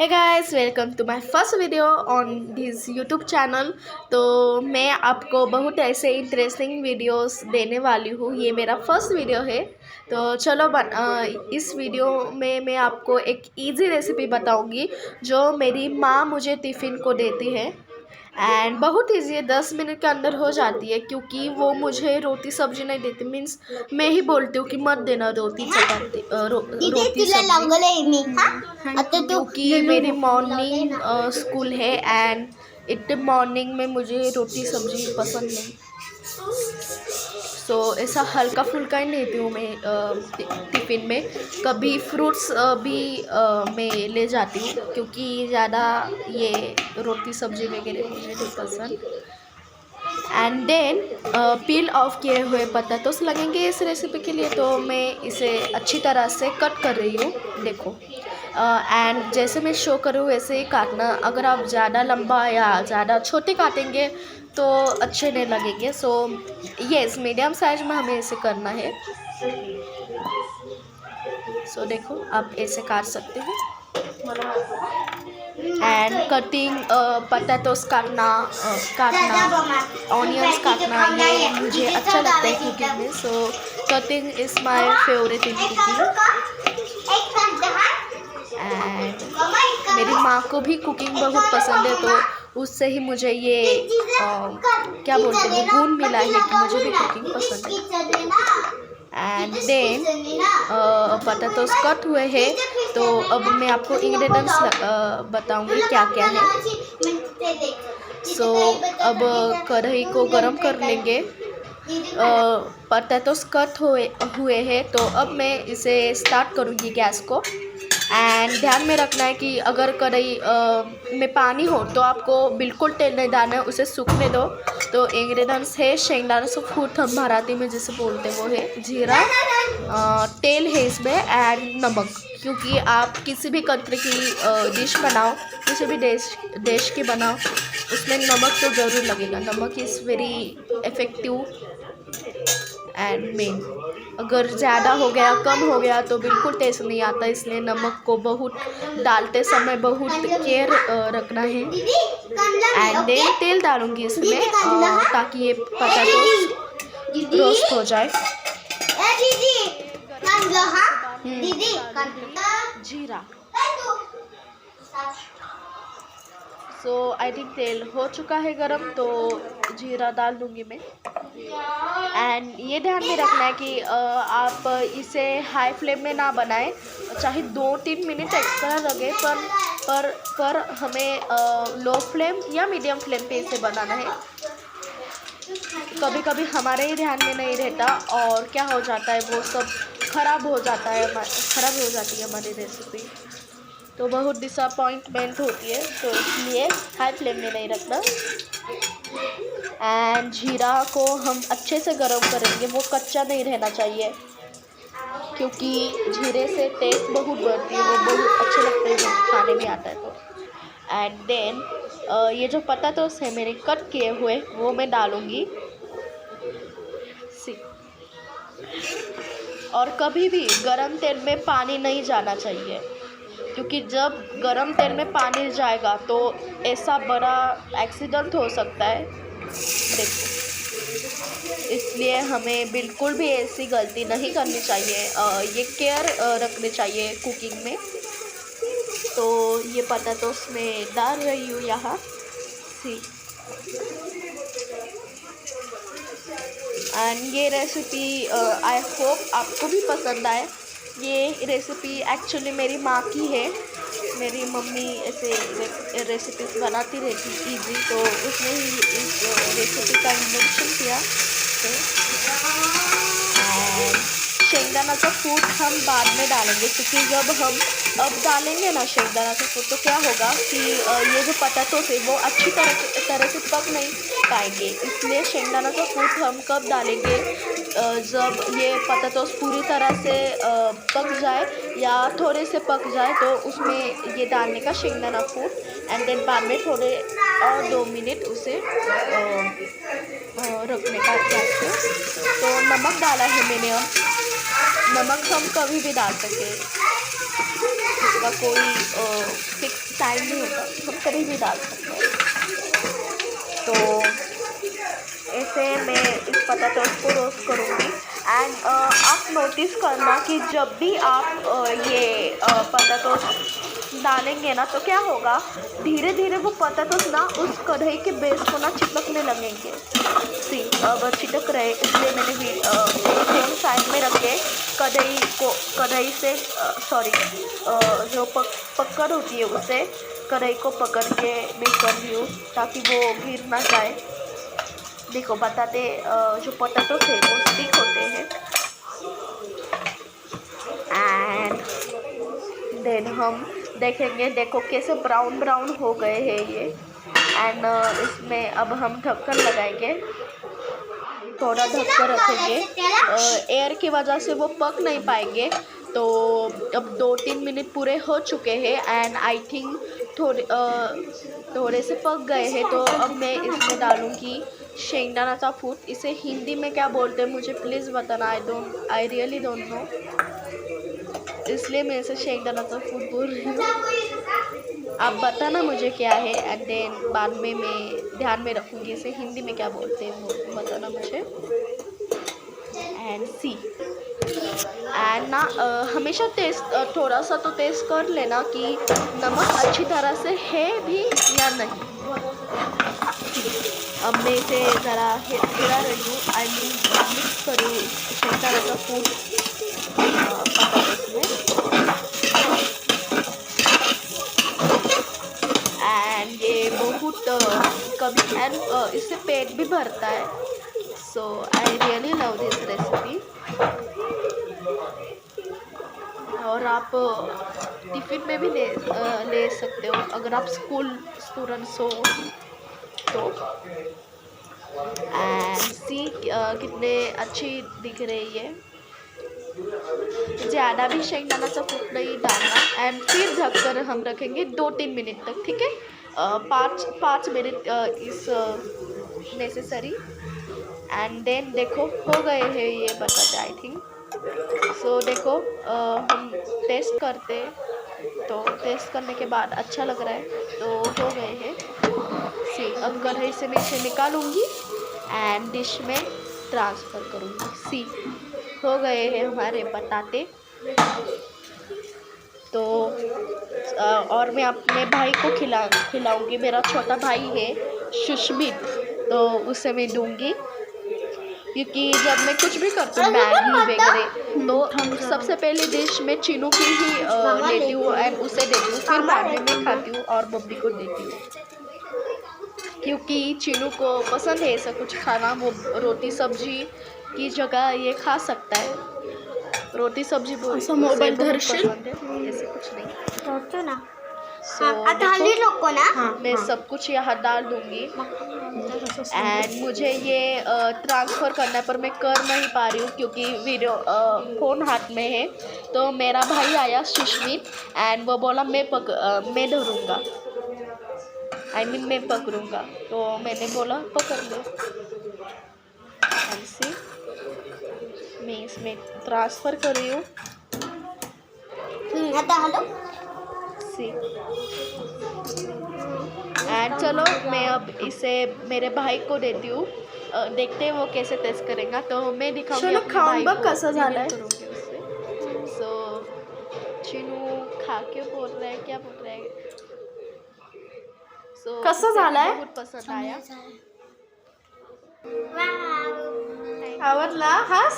Hey guys, welcome to my first video on this YouTube channel. तो मैं आपको बहुत ऐसे इंटरेस्टिंग वीडियोस देने वाली हूँ। ये मेरा फर्स्ट वीडियो है। तो चलो इस वीडियो में मैं आपको एक इजी रेसिपी बताऊँगी जो मेरी माँ मुझे टिफ़िन को देती है। एंड बहुत ईजी है, 10 मिनट के अंदर हो जाती है, क्योंकि वो मुझे रोटी सब्जी नहीं देती। मीन्स मैं ही बोलती हूँ कि मत देना रोटी चपाती रोटी सब्जी, क्योंकि मेरी मॉर्निंग स्कूल है एंड इतने मॉर्निंग में मुझे रोटी सब्जी पसंद नहीं। सो ऐसा हल्का फुल्का ही लेती हूँ मैं टिफ़िन में। कभी फ्रूट्स भी मैं ले जाती हूँ, क्योंकि ज़्यादा ये रोटी सब्जी वगैरह मुझे नहीं पसंद। एंड देन पील ऑफ किए हुए पतातोस लगेंगे इस रेसिपी के लिए। तो मैं इसे अच्छी तरह से कट कर रही हूँ, देखो। एंड जैसे मैं शो करूँ वैसे ही काटना। अगर आप ज़्यादा लंबा या ज़्यादा छोटे काटेंगे तो अच्छे नहीं लगेंगे। सो यस, मीडियम साइज में हमें इसे करना है। सो देखो, आप ऐसे काट सकते हैं। एंड कटिंग पतातोस काटना ऑनियंस काटना, ये मुझे अच्छा लगता है कुकिंग में। सो cutting is my favourite in cooking. And मेरी माँ को भी कुकिंग बहुत पसंद है, तो उससे ही मुझे ये क्या बोलते हैं, गुण मिला है कि मुझे भी कुकिंग पसंद है। एंड देन पतातोस कट हुए हैं, तो अब मैं आपको इंग्रेडिएंट्स बताऊंगी क्या क्या है। सो अब कढ़ाई को गरम कर लेंगे। पतातोस कट हुए हैं, तो अब मैं इसे स्टार्ट करूँगी गैस को। एंड ध्यान में रखना है कि अगर कढ़ाई में पानी हो तो आपको बिल्कुल तेल नहीं डालना है, उसे सूखने दो। तो इंग्रेडिएंट्स है शेंगदाना फूट, हम मराठी में जिसे बोलते हैं वो है जीरा, तेल है इसमें, एंड नमक। क्योंकि आप किसी भी कंट्री की डिश बनाओ, किसी भी देश की बनाओ, उसमें नमक तो ज़रूर लगेगा। नमक is very effective and main. अगर ज़्यादा हो गया, कम हो गया तो बिल्कुल टेस्ट नहीं आता। इसलिए नमक को बहुत डालते समय बहुत केयर रखना है। एंड देन तेल डालूंगी इसमें ताकि ये पतातोस रोस्ट हो जाए। जीरा। सो आई थिंक तेल हो चुका है गरम, तो जीरा डाल दूँगी मैं। एंड ये ध्यान में रखना है कि आप इसे हाई फ्लेम में ना बनाएं। चाहे 2-3 मिनट एक्स्ट्रा लगे, पर हमें लो फ्लेम या मीडियम फ्लेम पे इसे बनाना है। कभी कभी हमारे ही ध्यान में नहीं रहता और क्या हो जाता है, वो सब ख़राब हो जाती है हमारी रेसिपी। तो बहुत डिसअपॉइंटमेंट होती है, तो इसलिए हाई फ्लेम में नहीं रखना। एंड जीरा को हम अच्छे से गर्म करेंगे, वो कच्चा नहीं रहना चाहिए, क्योंकि जीरे से टेस्ट बहुत बढ़ती है, वो बहुत अच्छे लगते हैं जब खाने में आता है तो। एंड देन ये जो पतातोस है मेरे कट किए हुए, वो मैं डालूँगी। और कभी भी गरम तेल में पानी नहीं जाना चाहिए, क्योंकि जब गरम तेल में पानी जाएगा तो ऐसा बड़ा एक्सीडेंट हो सकता है, देखो। इसलिए हमें बिल्कुल भी ऐसी गलती नहीं करनी चाहिए। ये केयर रखनी चाहिए कुकिंग में। तो ये पतातोस मैं डाल रही हूँ यहाँ सी। एंड ये रेसिपी आई होप आपको भी पसंद आए। ये रेसिपी एक्चुअली मेरी माँ की है। मेरी मम्मी ऐसे रेसिपीज बनाती रहती इजी, तो उसने ही इस रेसिपी का इन्वेंशन किया। शेंगदाना का फूट हम बाद में डालेंगे, क्योंकि जब हम अब डालेंगे ना शेंगदाना का फूट, तो क्या होगा कि ये जो पतातोस है वो अच्छी तरह से पक नहीं पाएंगे। इसलिए शेंगदाना का फूट हम कब डालेंगे, जब ये पतातोस पूरी तरह से पक जाए या थोड़े से पक जाए, तो उसमें ये डालने का शेंगदाना फूट। एंड देन बाद में थोड़े और 2 मिनट उसे रखने का गैस पे। तो नमक डाला है मैंने। अब नमक हम कभी भी डाल सकते हैं, इसका कोई फिक्स टाइम नहीं होता, हम कभी भी डाल सकते हैं। तो ऐसे मैं इस पोटैटोस को रोस्ट करूँगी। एंड आप नोटिस करना कि जब भी आप ये पोटैटोस डालेंगे ना तो क्या होगा, धीरे धीरे वो पोटैटोस ना उस कढ़ाई के बेस को ना चिपकने लगेंगे। सी अब चिपक रहे, इसलिए मैंने भी सेम साइड में रख के कढ़ाई से सॉरी जो पकड़ होती है उसे कढ़ाई को पकड़ के मैं कर रही हूँ ताकि वो गिर ना जाए। देखो बताते जो पोटैटोस है वो स्टिक होते हैं। एंड देन हम देखेंगे, देखो कैसे ब्राउन ब्राउन हो गए हैं ये। एंड इसमें अब हम ढक्कन लगाएंगे, थोड़ा ढक कर रखेंगे। एयर की वजह से वो पक नहीं पाएंगे। तो अब 2-3 मिनट पूरे हो चुके हैं एंड आई थिंक थोड़े से पक गए हैं। तो अब मैं इसमें डालूँगी शेंगदाना फूट। इसे हिंदी में क्या बोलते हैं मुझे प्लीज़ बताना, आई रियली डोंट नो, इसलिए मैं इसे शेंगदाना फूट बोल रही हूँ। आप बताना मुझे क्या है एंड देन बाद में मैं ध्यान में रखूँगी इसे हिंदी में क्या बोलते हैं वो बताना मुझे। एंड सी एंड ना हमेशा टेस्ट थोड़ा सा तो टेस्ट कर लेना कि नमक अच्छी तरह से है भी या नहीं। अब मैं इसे ज़रा हिला रही हूँ, आई मीन मिक्स करूँ शेंगदाना फूट पोटैटोस में। एंड ये बहुत कभी एंड इससे पेट भी भरता है। So I really love this recipe. और आप टिफ़िन में भी ले सकते हो अगर आप स्कूल स्टूडेंट्स हो तो। एंड सी कितने अच्छी दिख रही है। ज़्यादा भी शेंगदाना फूट नहीं डालना। एंड फिर ढककर हम रखेंगे 2-3 मिनट तक, ठीक है। 5 मिनट इस नेसेसरी। एंड देन देखो हो गए हैं ये बताते आई थिंक। सो देखो हम टेस्ट करते, तो टेस्ट करने के बाद अच्छा लग रहा है तो हो गए हैं। सी अब कढ़ाई से मैं इसे निकालूंगी एंड डिश में ट्रांसफ़र करूँगी। सी हो गए हैं हमारे बताते। तो और मैं अपने भाई को खिलाऊंगी। मेरा छोटा भाई है सुष्मित, तो उसे मैं दूंगी क्योंकि जब मैं कुछ भी करती हूँ मैगी वगैरह तो सबसे पहले डिश में चीनू की ही लेती हूँ एंड उसे देती हूँ, फिर बाद में मैं खाती हूँ और मम्मी को देती हूँ क्योंकि चीनू को पसंद है ऐसा कुछ खाना। वो रोटी सब्जी की जगह ये खा सकता है, रोटी सब्जी मोबाइल पसंद है, ऐसे कुछ नहीं। ना नको ना मैं सब कुछ यहाँ डाल दूँगी। एंड मुझे ये ट्रांसफ़र करना पर मैं कर नहीं पा रही हूँ क्योंकि वीडियो फ़ोन हाथ में है। तो मेरा भाई आया सुष्मित एंड वो बोला मैं धरूँगा, आई मीन मैं पकड़ूँगा। तो मैंने बोला पकड़ लो। ऐसे मैं इसमें ट्रांसफ़र कर रही हूँ। एंड चलो मैं अब इसे मेरे भाई को देती हूँ, देखते हैं वो कैसे टेस्ट करेगा। तो मैं दिखाऊंगी अपने भाई को कैसा झाला है। सो चिनू खा के बोल रहा है, क्या बोल रहा है। सो कैसा झाला है, बहुत पसंद आया। आवडला हास